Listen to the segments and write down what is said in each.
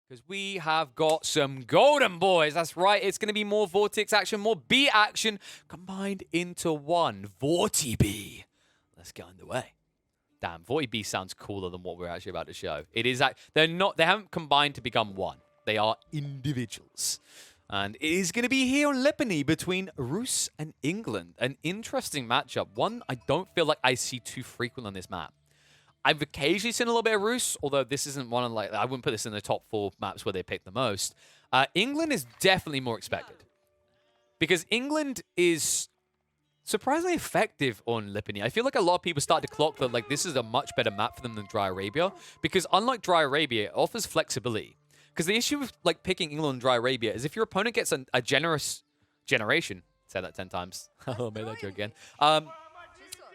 Because we have got some golden boys. That's right. It's going to be more Vortex action, more B action combined into one. Vorti B. Let's get underway. Damn, Vorti B sounds cooler than what we're actually about to show. It is. They haven't combined to become one. They are individuals. And it is going to be here on Lipany between Rus and England. An interesting matchup. One I don't feel like I see too frequent on this map. I've occasionally seen a little bit of Rus, although this isn't one of, like, I wouldn't put this in the top 4 maps where they pick the most. England is definitely more expected. Because England is surprisingly effective on Lipany. I feel like a lot of people start to clock that, like, this is a much better map for them than Dry Arabia. Because unlike Dry Arabia, it offers flexibility. Because the issue with, like, picking England and Dry Arabia is if your opponent gets a generous generation, say that 10 times. Oh, made that joke again.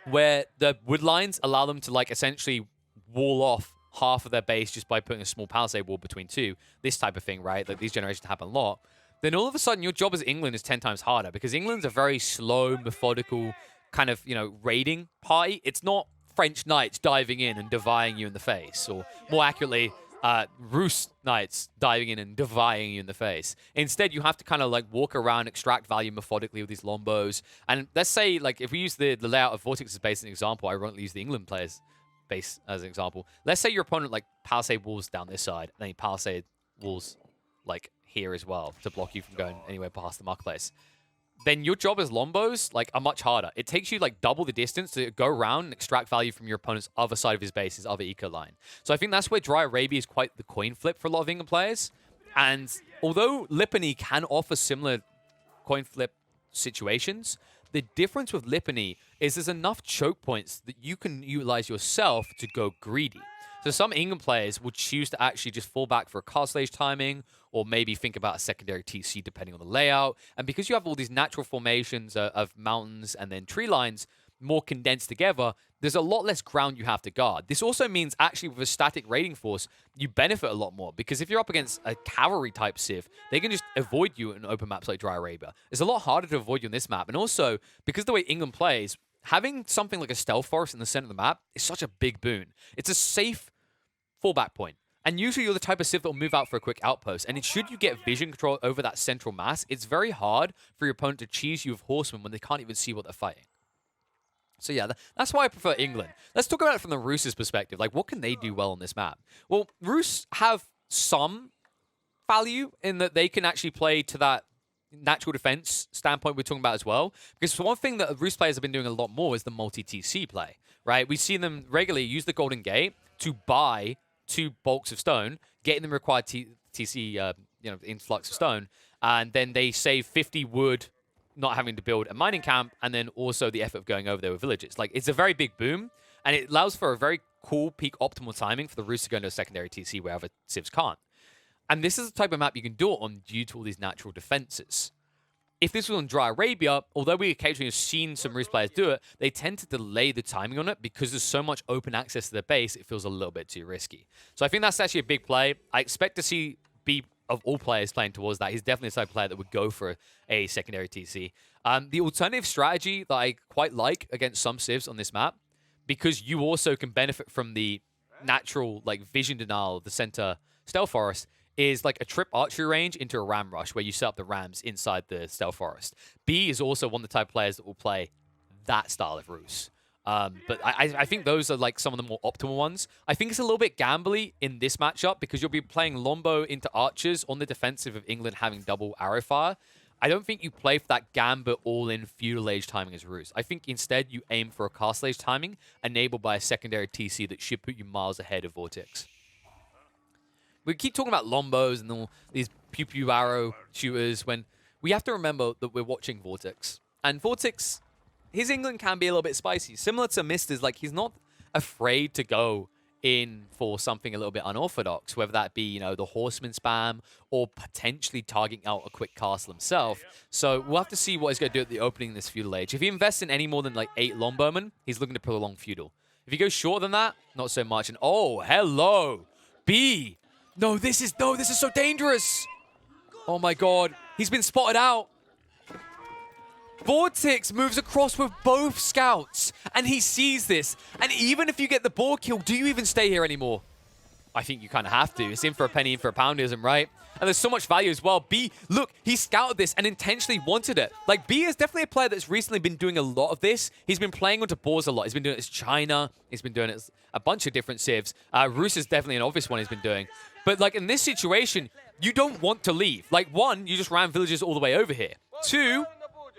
Where the wood lines allow them to, like, essentially wall off half of their base just by putting a small palisade wall between two. This type of thing, right? Like, these generations happen a lot. Then all of a sudden, your job as England is 10 times harder because England's a very slow, methodical kind of, you know, raiding party. It's not French knights diving in and divying you in the face, or more accurately, Rus knights diving in and divying you in the face. Instead, you have to kind of like walk around, extract value methodically with these lombos. And let's say, like, if we use the layout of Vortex's base as an example, I ironically use the England players' base as an example. Let's say your opponent, like, palisade walls down this side, and then he palisade walls, like, here as well to block you from going anywhere past the marketplace. Then your job as lombos, like, are much harder. It takes you, like, double the distance to go around and extract value from your opponent's other side of his base, his other eco line. So I think that's where Dry Arabia is quite the coin flip for a lot of England players. And although Lipany can offer similar coin flip situations, the difference with Lipany is there's enough choke points that you can utilize yourself to go greedy. So some England players will choose to actually just fall back for a castle age timing, or maybe think about a secondary TC depending on the layout. And because you have all these natural formations of mountains and then tree lines more condensed together, there's a lot less ground you have to guard. This also means actually with a static raiding force, you benefit a lot more. Because if you're up against a cavalry type civ, they can just avoid you in open maps like Dry Arabia. It's a lot harder to avoid you in this map. And also, because of the way England plays, having something like a stealth forest in the center of the map is such a big boon. It's a safe fallback point. And usually you're the type of civ that will move out for a quick outpost. And should you get vision control over that central mass, it's very hard for your opponent to cheese you with horsemen when they can't even see what they're fighting. So yeah, that's why I prefer England. Let's talk about it from the Rus's perspective. Like, what can they do well on this map? Well, Rus have some value in that they can actually play to that natural defense standpoint we're talking about as well. Because one thing that Rus players have been doing a lot more is the multi-TC play, right? We see them regularly use the Golden Gate to buy 2 bulks of stone, getting them required TC, influx of stone, and then they save 50 wood, not having to build a mining camp, and then also the effort of going over there with villages. Like, it's a very big boom, and it allows for a very cool peak optimal timing for the Rus to go into a secondary TC where other civs can't. And this is the type of map you can do it on due to all these natural defenses. If this was on Dry Arabia, although we occasionally have seen some Rus players do it, they tend to delay the timing on it because there's so much open access to the base, it feels a little bit too risky. So I think that's actually a big play. I expect to see B, of all players, playing towards that. He's definitely the type of player that would go for a secondary TC. The alternative strategy that I quite like against some civs on this map, because you also can benefit from the natural, like, vision denial of the center stealth forest, is like a trip archery range into a ram rush where you set up the rams inside the stealth forest. B is also one of the type of players that will play that style of Rus. But I think those are like some of the more optimal ones. I think it's a little bit gambly in this matchup because you'll be playing Lombo into archers on the defensive of England having double arrow fire. I don't think you play for that Gambit all-in feudal age timing as Rus. I think instead you aim for a castle age timing enabled by a secondary TC that should put you miles ahead of Vortex. We keep talking about Lombos and all these pew-pew arrow shooters when we have to remember that we're watching Vortex. And Vortex, his England can be a little bit spicy. Similar to Mister's, like, he's not afraid to go in for something a little bit unorthodox, whether that be, you know, the horseman spam or potentially targeting out a quick castle himself. So we'll have to see what he's going to do at the opening in this feudal age. If he invests in any more than, like, 8 Lombowmen, he's looking to prolong feudal. If he goes shorter than that, not so much. And, oh, hello, B. No, this is so dangerous. Oh my god. He's been spotted out. Vortex moves across with both scouts, and he sees this. And even if you get the boar kill, do you even stay here anymore? I think you kind of have to. It's in for a penny, in for a poundism, right? And there's so much value as well. B, look, he scouted this and intentionally wanted it. Like, B is definitely a player that's recently been doing a lot of this. He's been playing onto boards a lot. He's been doing it as China. He's been doing it as a bunch of different civs. Rus is definitely an obvious one he's been doing. But, like, in this situation, you don't want to leave. Like, one, you just ran villagers all the way over here. Two,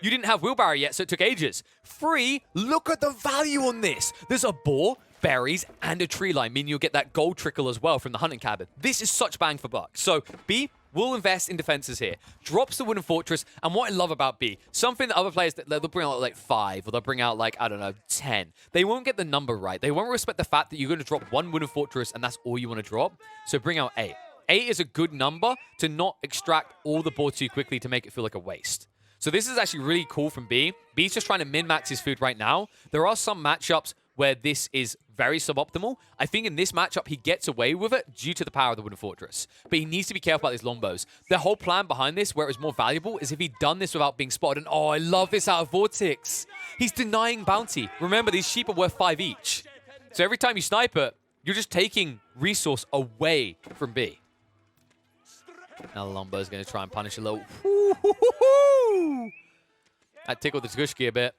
you didn't have wheelbarrow yet, so it took ages. Three, look at the value on this. There's a boar, berries, and a tree line, meaning you'll get that gold trickle as well from the hunting cabin. This is such bang for buck. So B will invest in defenses here, drops the wooden fortress, and what I love about B, something that other players, they'll bring out like 5, or they'll bring out like, I don't know, 10. They won't get the number right. They won't respect the fact that you're going to drop 1 wooden fortress and that's all you want to drop. So bring out 8. 8 is a good number to not extract all the board too quickly to make it feel like a waste. So this is actually really cool from B. B's just trying to min-max his food right now. There are some matchups where this is very suboptimal. I think in this matchup, he gets away with it due to the power of the wooden fortress. But he needs to be careful about these longbows. The whole plan behind this, where it was more valuable, is if he'd done this without being spotted. And oh, I love this out of Vortex. He's denying bounty. Remember, these sheep are worth 5 each. So every time you snipe it, you're just taking resource away from B. Now the Lombow's going to try and punish a little. That tickled the Tgushki a bit.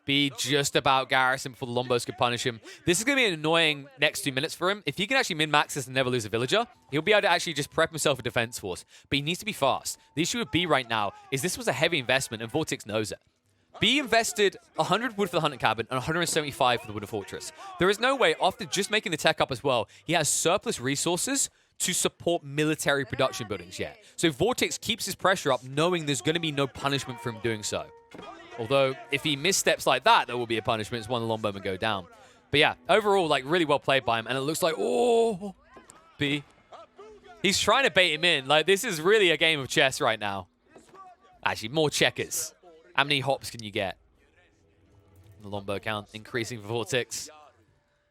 B just about garrison before the Lombos could punish him. This is going to be an annoying next 2 minutes for him. If he can actually min-max this and never lose a villager, he'll be able to actually just prep himself a defense force. But he needs to be fast. The issue with B right now is this was a heavy investment, and Vortex knows it. B invested 100 wood for the hunting cabin and 175 for the wooden fortress. There is no way, after just making the tech up as well, he has surplus resources to support military production buildings yet. So Vortex keeps his pressure up, knowing there's going to be no punishment for him doing so. Although, if he missteps like that, there will be a punishment. It's one of the longbowmen go down. But yeah, overall, like, really well played by him. And it looks like, oh, B. He's trying to bait him in. Like, this is really a game of chess right now. Actually, more checkers. How many hops can you get? The longbow count increasing for Vortex.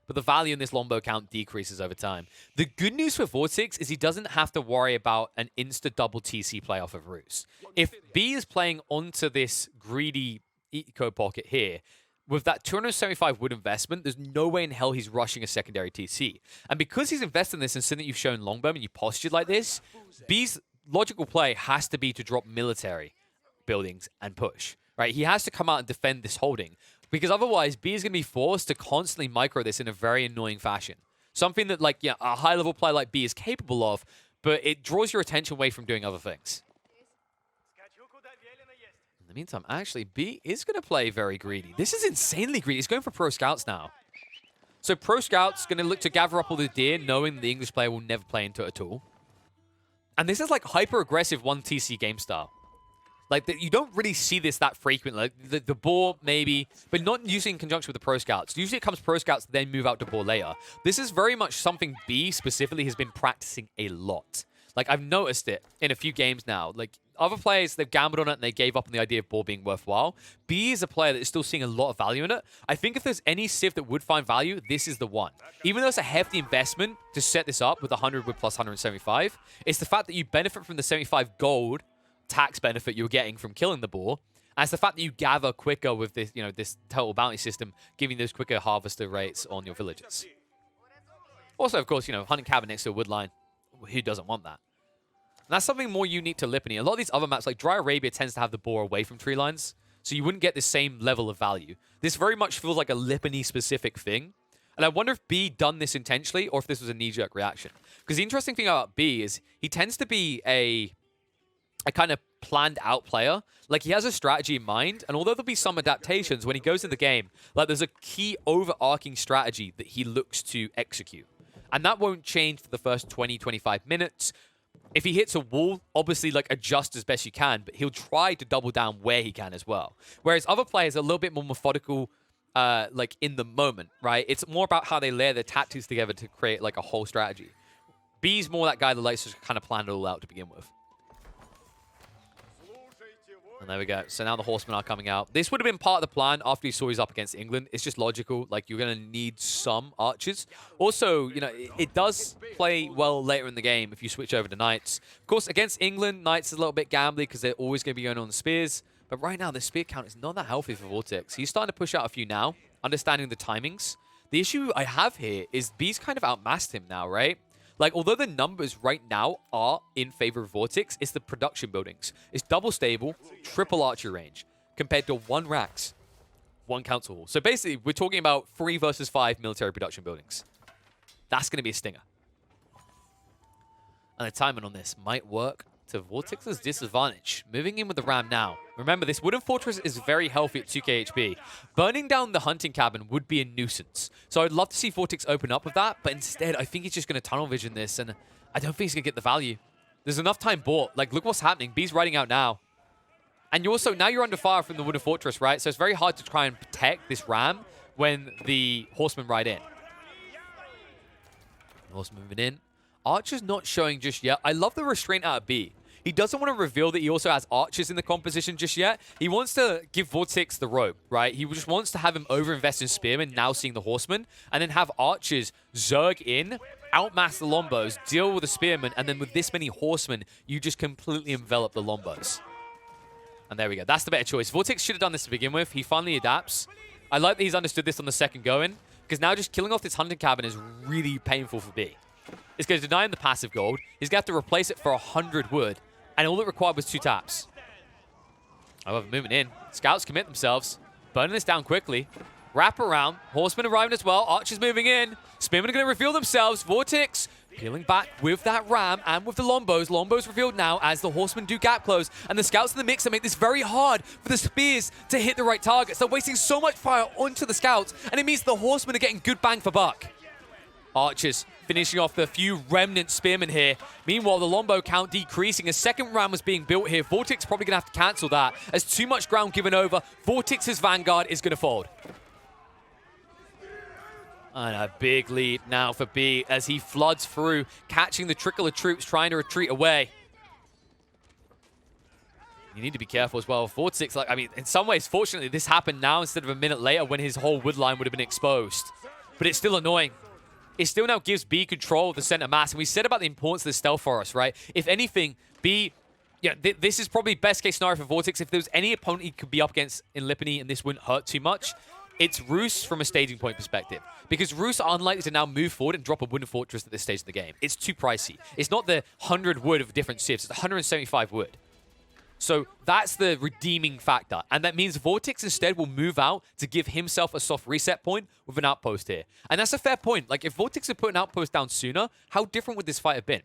But the value in this longbow count decreases over time. The good news for Vortex is he doesn't have to worry about an insta-double TC play off of Rus. If B is playing onto this greedy eco pocket here, with that 275 wood investment, there's no way in hell he's rushing a secondary TC. And because he's invested in this and seen that you've shown longbow and you postured like this, B's logical play has to be to drop military buildings and push. Right? He has to come out and defend this holding. Because otherwise, B is going to be forced to constantly micro this in a very annoying fashion. Something that, like, yeah, a high-level player like B is capable of, but it draws your attention away from doing other things. In the meantime, actually, B is going to play very greedy. This is insanely greedy. He's going for Pro Scouts now. So Pro Scouts going to look to gather up all the deer, knowing the English player will never play into it at all. And this is, like, hyper-aggressive 1TC game style. Like, you don't really see this that frequently. Like, the boar, maybe, but not usually in conjunction with the Pro Scouts. Usually it comes Pro Scouts, then move out to boar layer. This is very much something B specifically has been practicing a lot. Like, I've noticed it in a few games now. Like, other players, they've gambled on it and they gave up on the idea of boar being worthwhile. B is a player that is still seeing a lot of value in it. I think if there's any civ that would find value, this is the one. Even though it's a hefty investment to set this up with 100 wood plus 175, it's the fact that you benefit from the 75 gold tax benefit you're getting from killing the boar, and it's the fact that you gather quicker with this, you know, this total bounty system, giving those quicker harvester rates on your villages. Also, of course, you know, hunting cabin next to a wood line. Who doesn't want that? And that's something more unique to Lipany. A lot of these other maps, like Dry Arabia, tends to have the boar away from tree lines, so you wouldn't get the same level of value. This very much feels like a Lipany-specific thing. And I wonder if B done this intentionally or if this was a knee-jerk reaction. Because the interesting thing about B is he tends to be a kind of planned out player. Like, he has a strategy in mind, and although there'll be some adaptations when he goes in the game, like, there's a key overarching strategy that he looks to execute. And that won't change for the first 20, 25 minutes. If he hits a wall, obviously, like, adjust as best you can, but he'll try to double down where he can as well. Whereas other players are a little bit more methodical, like, in the moment, right? It's more about how they layer their tactics together to create, like, a whole strategy. B's more that guy that likes to kind of plan it all out to begin with. And there we go. So now the horsemen are coming out. This would have been part of the plan after you saw he's up against England. It's just logical. Like, you're going to need some archers. Also, you know, it does play well later in the game if you switch over to knights. Of course, against England, knights is a little bit gambly because they're always going to be going on the spears. But right now, the spear count is not that healthy for Vortex. He's starting to push out a few now, understanding the timings. The issue I have here is B's kind of outmassed him now, right? Like, although the numbers right now are in favor of Vortex, it's the production buildings. It's double stable, triple archery range, compared to 1 Rax, 1 council hall. So basically, we're talking about 3 versus 5 military production buildings. That's going to be a stinger. And the timing on this might work to Vortex's disadvantage. Moving in with the Ram now. Remember, this wooden fortress is very healthy at 2k HP. Burning down the hunting cabin would be a nuisance. So I'd love to see Vortex open up with that, but instead, I think he's just going to tunnel vision this, and I don't think he's going to get the value. There's enough time bought. Like, look what's happening. B's riding out now. And you also, now you're under fire from the wooden fortress, right? So it's very hard to try and protect this Ram when the horsemen ride in. Horsemen moving in. Archer's not showing just yet. I love the restraint out of B. He doesn't want to reveal that he also has archers in the composition just yet. He wants to give Vortex the rope, right? He just wants to have him overinvest in spearmen, now seeing the horsemen, and then have archers zerg in, outmass the lombos, deal with the spearmen, and then with this many horsemen, you just completely envelop the lombos. And there we go. That's the better choice. Vortex should have done this to begin with. He finally adapts. I like that he's understood this on the second go-in, because now just killing off this hunting cabin is really painful for B. It's going to deny him the passive gold. He's going to have to replace it for 100 wood. And all it required was 2 taps. However, moving in. Scouts commit themselves. Burning this down quickly. Wrap around. Horsemen arriving as well. Archers moving in. Spearmen are going to reveal themselves. Vortex peeling back with that Ram and with the Lombos. Lombos revealed now as the horsemen do gap close. And the scouts in the mix make this very hard for the spears to hit the right targets. They're wasting so much fire onto the scouts. And it means the horsemen are getting good bang for buck. Archers finishing off the few remnant spearmen here. Meanwhile, the Lombo count decreasing. A second Ram was being built here. Vortex probably going to have to cancel that. As too much ground given over, Vortex's Vanguard is going to fold. And a big lead now for B as he floods through, catching the trickle of troops, trying to retreat away. You need to be careful as well. Vortex, like, I mean, in some ways, fortunately, this happened now instead of a minute later when his whole wood line would have been exposed. But it's still annoying. It still now gives B control of the center mass. And we said about the importance of the stealth for us, right? If anything, B, yeah, this is probably best case scenario for Vortex. If there was any opponent he could be up against in Lipany and this wouldn't hurt too much, it's Roos from a staging point perspective. Because Roos are unlikely to now move forward and drop a wooden fortress at this stage of the game. It's too pricey. It's not the 100 wood of different civs. It's 175 wood. So that's the redeeming factor. And that means Vortex instead will move out to give himself a soft reset point with an outpost here. And that's a fair point. Like, if Vortex had put an outpost down sooner, how different would this fight have been?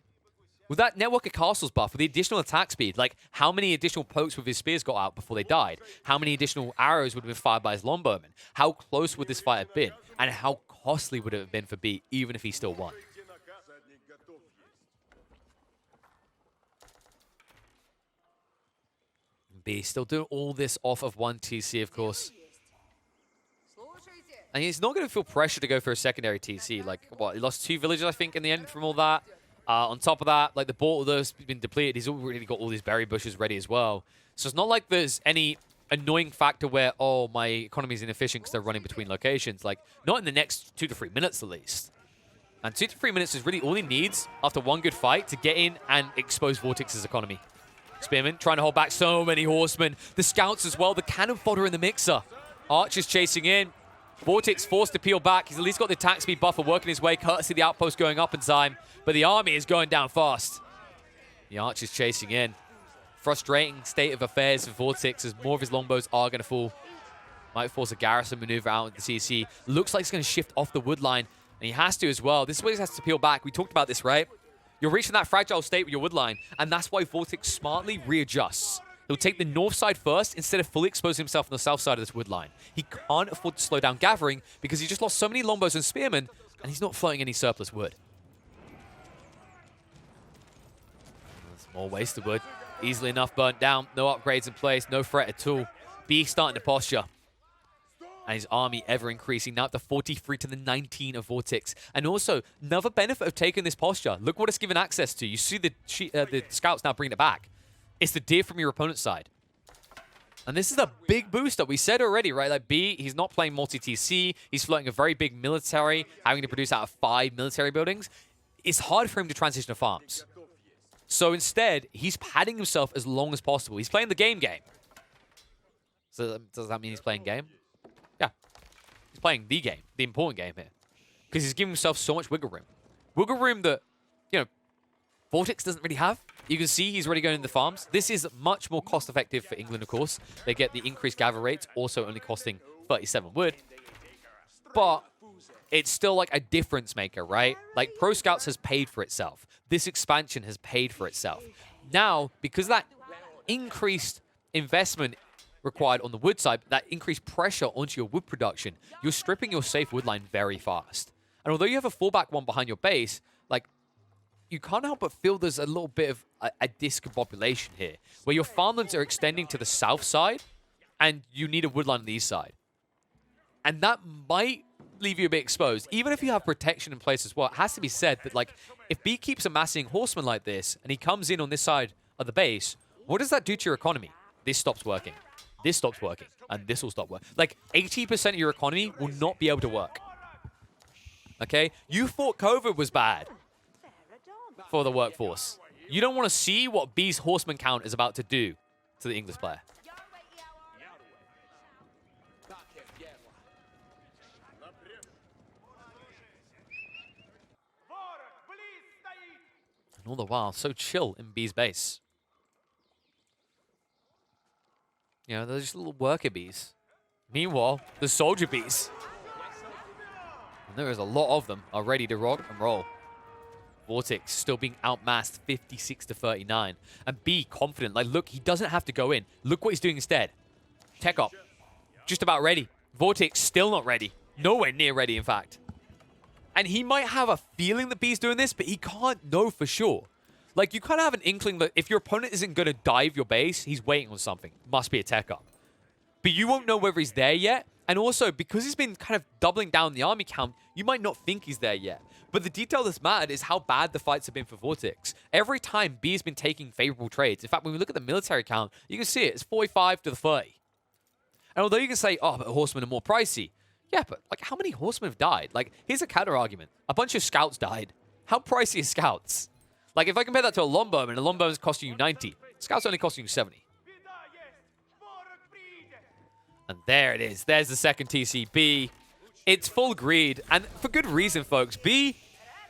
With that network of castles buff, with the additional attack speed, like, how many additional pokes with his spears got out before they died? How many additional arrows would have been fired by his longbowmen? How close would this fight have been? And how costly would it have been for B, even if he still won? B still doing all this off of 1 TC, of course. And he's not going to feel pressure to go for a secondary TC. Like, what, he lost 2 villages, I think, in the end from all that. On top of that, like, the ball, although it's been depleted, he's already got all these berry bushes ready as well. So it's not like there's any annoying factor where, oh, my economy is inefficient because they're running between locations. Like, not in the next 2 to 3 minutes, at least. And 2 to 3 minutes is really all he needs after one good fight to get in and expose Vortex's economy. Spearman trying to hold back so many horsemen. The scouts as well. The cannon fodder in the mixer. Archers chasing in. Vortex forced to peel back. He's at least got the attack speed buffer working his way, courtesy of the outpost going up in time. But the army is going down fast. The Archers chasing in. Frustrating state of affairs for Vortex as more of his longbows are going to fall. Might force a garrison maneuver out into the CC. Looks like he's going to shift off the wood line. And he has to as well. This is where he has to peel back. We talked about this, right? You're reaching that fragile state with your wood line, and that's why Vortex smartly readjusts. He'll take the north side first instead of fully exposing himself on the south side of this wood line. He can't afford to slow down gathering because he just lost so many longbows and spearmen, and he's not floating any surplus wood. There's more wasted wood. Easily enough burnt down. No upgrades in place. No threat at all. B starting to posture. And his army ever increasing, now up to 43 to the 19 of Vortex. And also, another benefit of taking this posture. Look what it's given access to. You see the scouts now bringing it back. It's the deer from your opponent's side. And this is a big boost that we said already, right? Like B, he's not playing multi-TC. He's floating a very big military, having to produce out of 5 military buildings. It's hard for him to transition to farms. So instead, he's padding himself as long as possible. He's playing the game. So does that mean he's playing game? Yeah. He's playing the game, the important game here. Because he's giving himself so much wiggle room. Wiggle room that Vortex doesn't really have. You can see he's already going into the farms. This is much more cost-effective for England, of course. They get the increased gather rates, also only costing 37 wood. But it's still like a difference maker, right? Like, Pro Scouts has paid for itself. This expansion has paid for itself. Now, because that increased investment required on the wood side, that increased pressure onto your wood production, you're stripping your safe wood line very fast. And although you have a fallback one behind your base, like, you can't help but feel there's a little bit of a discombobulation here, where your farmlands are extending to the south side, and you need a wood line on the east side. And that might leave you a bit exposed. Even if you have protection in place as well, it has to be said that, like, if B keeps amassing horsemen like this, and he comes in on this side of the base, what does that do to your economy? This stops working. This stops working. And this will stop working. Like, 80% of your economy will not be able to work. Okay? You thought COVID was bad for the workforce. You don't want to see what B's horseman count is about to do to the English player. And all the while, so chill in B's base. You know, they're just little worker bees. Meanwhile, the soldier bees. And there is a lot of them are ready to rock and roll. Vortex still being outmassed 56 to 39. And B confident. Like, look, he doesn't have to go in. Look what he's doing instead. Tech up. Just about ready. Vortex still not ready. Nowhere near ready, in fact. And he might have a feeling that B's doing this, but he can't know for sure. Like, you kind of have an inkling that if your opponent isn't going to dive your base, he's waiting on something. Must be a tech up. But you won't know whether he's there yet. And also, because he's been kind of doubling down the army count, you might not think he's there yet. But the detail that's mattered is how bad the fights have been for Vortex. Every time B has been taking favorable trades. In fact, when we look at the military count, you can see it. It's 45 to the 30. And although you can say, oh, but horsemen are more pricey. Yeah, but like, how many horsemen have died? Like, here's a counter argument. A bunch of scouts died. How pricey are scouts? Like, if I compare that to a longbowman, a longbowman's costing you 90. Scouts only costing you 70. And there it is. There's the second TCB. It's full greed. And for good reason, folks. B,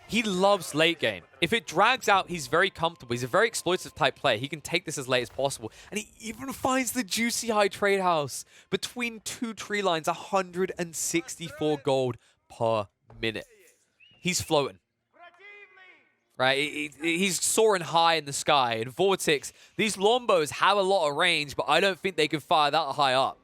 he loves late game. If it drags out, he's very comfortable. He's a very exploitative type player. He can take this as late as possible. And he even finds the juicy high trade house. Between two tree lines, 164 gold per minute. He's floating. Right? He's soaring high in the sky. And Vortex, these longbows have a lot of range, but I don't think they can fire that high up.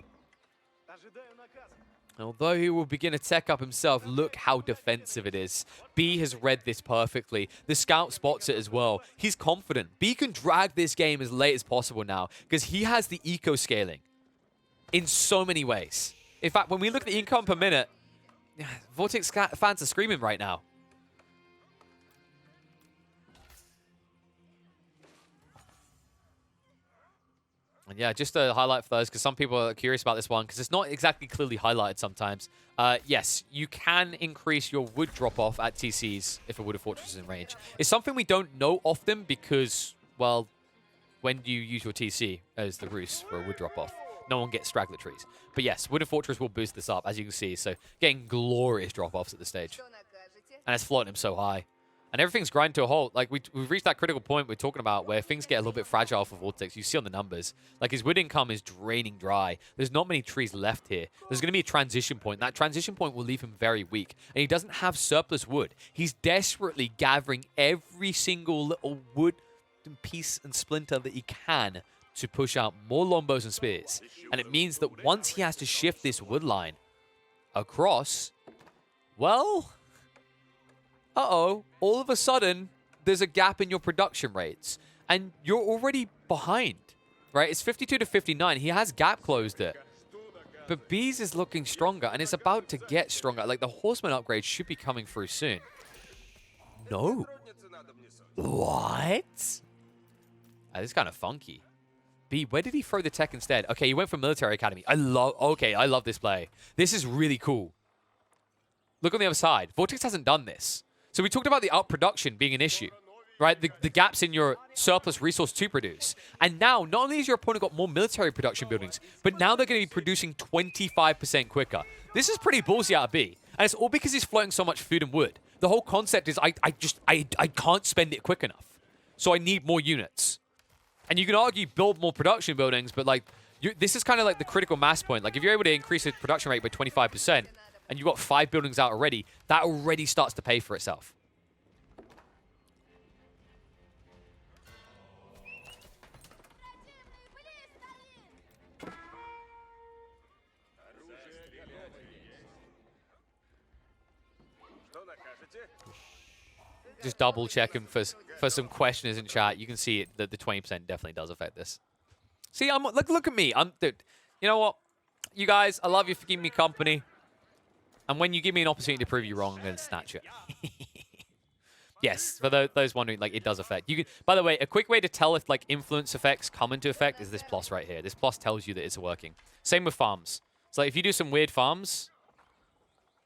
Although he will begin to tech up himself, look how defensive it is. B has read this perfectly. The scout spots it as well. He's confident. B can drag this game as late as possible now because he has the eco scaling in so many ways. In fact, when we look at the income per minute, Vortex fans are screaming right now. And yeah, just to highlight for those, because some people are curious about this one, because it's not exactly clearly highlighted sometimes. Yes, you can increase your wood drop-off at TCs if a wooded fortress is in range. It's something we don't know often because, well, when you use your TC as the roost for a wood drop-off, no one gets straggler trees. But yes, wooded fortress will boost this up, as you can see. So getting glorious drop-offs at this stage. And it's floating him so high. And everything's grinding to a halt. Like, we've reached that critical point we're talking about where things get a little bit fragile for Vortex. You see on the numbers. Like, his wood income is draining dry. There's not many trees left here. There's going to be a transition point. That transition point will leave him very weak. And he doesn't have surplus wood. He's desperately gathering every single little wood and piece and splinter that he can to push out more longbows and spears. And it means that once he has to shift this wood line across, well, uh-oh, all of a sudden, there's a gap in your production rates. And you're already behind, right? It's 52 to 59. He has gap closed it. But B's is looking stronger, and it's about to get stronger. Like, the horseman upgrade should be coming through soon. No. What? This is kind of funky. B, where did he throw the tech instead? Okay, he went for military academy. I love this play. This is really cool. Look on the other side. Vortex hasn't done this. So we talked about the outproduction being an issue, right? The gaps in your surplus resource to produce. And now, not only has your opponent got more military production buildings, but now they're going to be producing 25% quicker. This is pretty ballsy out of B. And it's all because he's floating so much food and wood. The whole concept is I can't spend it quick enough. So I need more units. And you can argue build more production buildings, but like this is kind of like the critical mass point. Like if you're able to increase the production rate by 25% and you've got 5 buildings out already, that already starts to pay for itself. Just double checking for some questioners in chat. You can see it that the 20% definitely does affect this. See, I'm look at me. Dude, you know what? You guys, I love you for giving me company. And when you give me an opportunity to prove you wrong, I'm going to snatch it. Yes, for those wondering, like, it does affect. You can, by the way, a quick way to tell if, like, influence effects come into effect is this plus right here. This plus tells you that it's working. Same with farms. So, like, if you do some weird farms,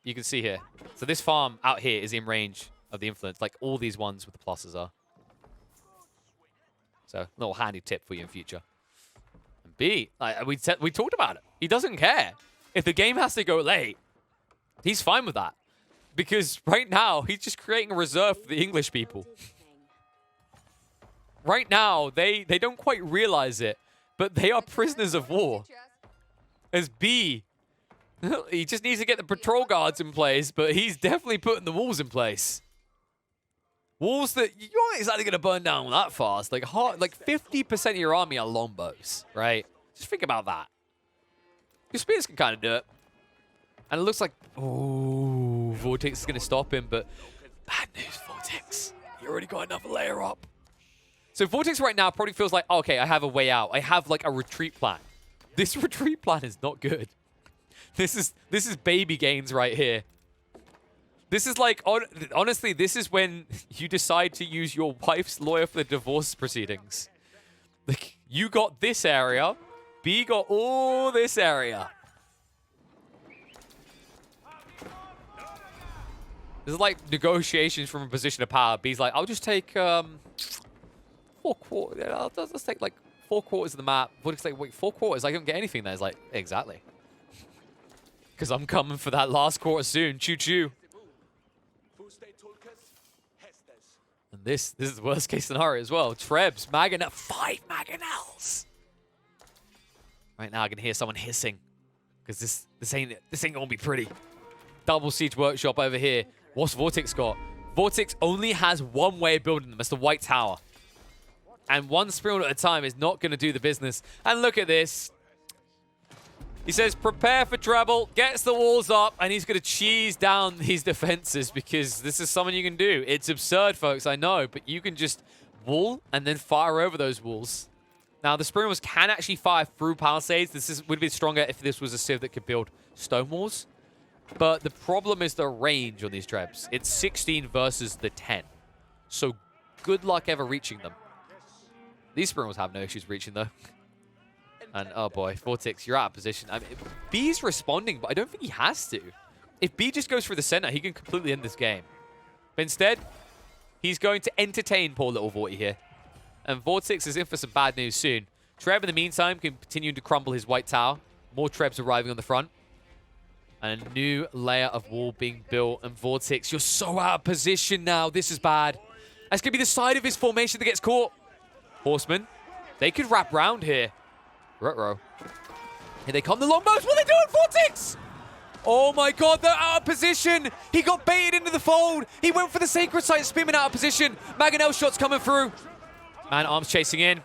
you can see here. So this farm out here is in range of the influence, like all these ones with the pluses are. So, a little handy tip for you in future. And B, we talked about it. He doesn't care. If the game has to go late, he's fine with that. Because right now, he's just creating a reserve for the English people. Right now, they don't quite realize it, but they are prisoners of war. As B, he just needs to get the patrol guards in place, but he's definitely putting the walls in place. Walls that you aren't exactly going to burn down that fast. Like 50% of your army are longbows, right? Just think about that. Your spears can kind of do it. And it looks like, oh, Vortex is going to stop him, but bad news, Vortex. You already got another layer up. So Vortex right now probably feels like, okay, I have a way out. I have like a retreat plan. This retreat plan is not good. This is baby gains right here. This is like, honestly, this is when you decide to use your wife's lawyer for the divorce proceedings. Like, you got this area, B got all this area. This is like negotiations from a position of power. B's like, I'll just take 4 quarters. Let's take like 4 quarters of the map. Vortex like, wait, 4 quarters? I don't get anything there. It's like, exactly. Because I'm coming for that last quarter soon. Choo-choo. And this is the worst case scenario as well. Trebs, Mangonel, 5 Mangonels. Right now I can hear someone hissing. Because this ain't gonna be pretty. Double siege workshop over here. What's Vortex got? Vortex only has one way of building them. It's the White Tower. And one spear at a time is not gonna do the business. And look at this. He says, prepare for trouble, gets the walls up, and he's going to cheese down these defenses because this is something you can do. It's absurd, folks, I know, but you can just wall and then fire over those walls. Now, the Spearmans can actually fire through palisades. Would be stronger if this was a civ that could build stone walls. But the problem is the range on these Trebs. It's 16 versus the 10. So good luck ever reaching them. These Spearmans have no issues reaching, though. And, oh boy, Vortex, you're out of position. I mean, B's responding, but I don't think he has to. If B just goes through the center, he can completely end this game. But instead, he's going to entertain poor little Vorty here. And Vortex is in for some bad news soon. Treb, in the meantime, can continue to crumble his White Tower. More Trebs arriving on the front. And a new layer of wall being built. And Vortex, you're so out of position now. This is bad. That's going to be the side of his formation that gets caught. Horsemen, they could wrap round here. Ruh-roh. Here they come, the Longbows. What are they doing, Vortex? Oh my god, they're out of position. He got baited into the fold. He went for the Sacred Site, Spearman out of position. Mangonel shots coming through. Man-at-Arms chasing in.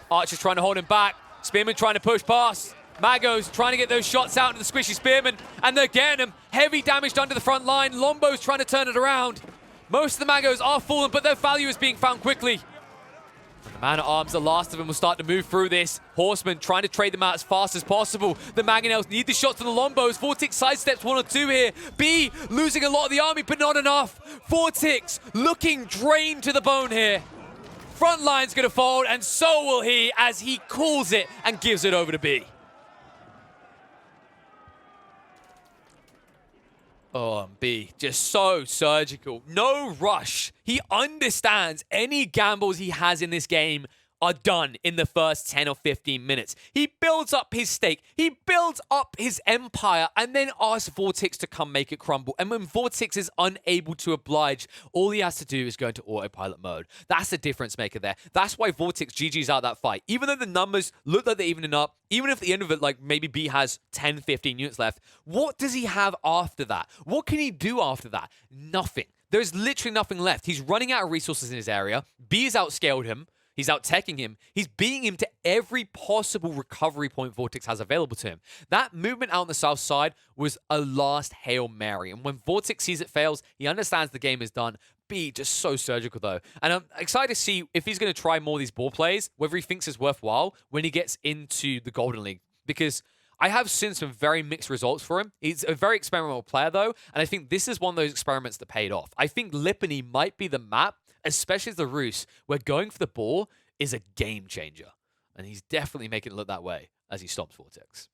Archer's trying to hold him back. Spearman trying to push past. Magos trying to get those shots out into the squishy Spearman. And they're getting him. Heavy damage done to the front line. Longbows trying to turn it around. Most of the Magos are fallen, but their value is being found quickly. The Man-at-Arms, the last of them, will start to move through this. Horsemen trying to trade them out as fast as possible. The Mangonels need the shots on the Longbows. Vortex sidesteps 1 or 2 here. B losing a lot of the army, but not enough. Vortex looking drained to the bone here. Front line's going to fold, and so will he as he calls it and gives it over to B. Oh, B, just so surgical. No rush. He understands any gambles he has in this game are done in the first 10 or 15 minutes. He builds up his stake, he builds up his empire, and then asks Vortex to come make it crumble. And when Vortex is unable to oblige, all he has to do is go into autopilot mode. That's the difference maker there. That's why Vortex GG's out that fight. Even though the numbers look like they're evening up, even if at the end of it, like maybe B has 10, 15 units left, what does he have after that? What can he do after that? Nothing. There's literally nothing left. He's running out of resources in his area. B has outscaled him. He's out-teching him. He's beating him to every possible recovery point Vortex has available to him. That movement out on the south side was a last Hail Mary. And when Vortex sees it fails, he understands the game is done. B, just so surgical, though. And I'm excited to see if he's going to try more of these ball plays, whether he thinks it's worthwhile when he gets into the Golden League. Because I have seen some very mixed results for him. He's a very experimental player, though, and I think this is one of those experiments that paid off. I think Lipany might be the map, especially as the Rus, where going for the ball is a game changer. And he's definitely making it look that way as he stops Vortex.